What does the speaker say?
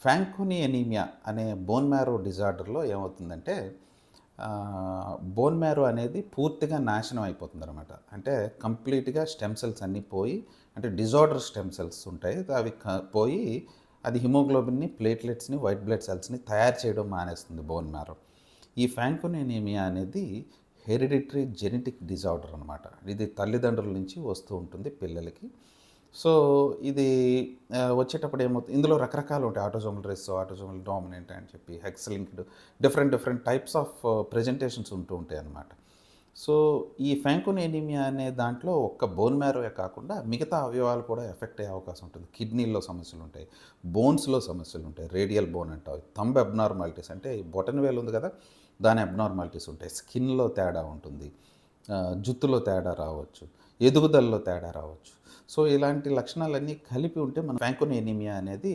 ఫ్యాంకోనీ anaemia అనే bone marrow డిజార్డర్‌లో ఏమవుతుందంటే bone marrow అనేది పూర్తిగా నాశనం అయిపోతుందనమాట. అంటే కంప్లీట్‌గా స్టెమ్ సెల్స్ అన్నీ పోయి అంటే డిజార్డర్ స్టెమ్ సెల్స్ ఉంటాయి. అవి పోయి అది హిమోగ్లోబిన్‌ని, ప్లేట్లెట్స్‌ని, వైట్ బ్లడ్ సెల్స్‌ని తయారు చేయడం మానేస్తుంది బోన్ మ్యారో. ఈ ఫ్యాంకోనీ ఎనీమియా అనేది హెరిడిటరీ జెనెటిక్ డిజార్డర్ అనమాట. ఇది తల్లిదండ్రుల నుంచి వస్తూ ఉంటుంది పిల్లలకి. సో, ఇది వచ్చేటప్పుడు ఏమవుతుంది ఇందులో రకరకాలు ఉంటాయి. ఆటోసోమల్ రిసెసివ్, ఆటోసోమల్ డామినెంట్ అని చెప్పి, hex linked different different types of presentations ఉంటూ ఉంటాయన్నమాట. సో, ఈ ఫ్యాంకోనీ ఎనీమియా అనే దాంట్లో ఒక్క బోన్ మ్యారోయే కాకుండా మిగతా అవయవాలు కూడా ఎఫెక్ట్ అయ్యే అవకాశం ఉంటుంది. కిడ్నీలో సమస్యలుంటాయి, బోన్స్‌లో సమస్యలుంటాయి. రేడియల్ బోన్ అంటాం. థంబ్ అబ్నార్మాలిటీస్ అంటే ఈ బొటనవేలు ఉంది కదా! దాని అబ్నార్మాలిటీస్ ఉంటాయి. స్కిన్‌లో తేడా ఉంటుంది. జుత్తులో తేడా రావచ్చు. ఎదుగుదలలో తేడా రావచ్చు. సో, ఇలాంటి లక్షణాలన్నీ కలిపి ఉంటే మనం ఫ్యాంకోనీ ఎనీమియా అనేది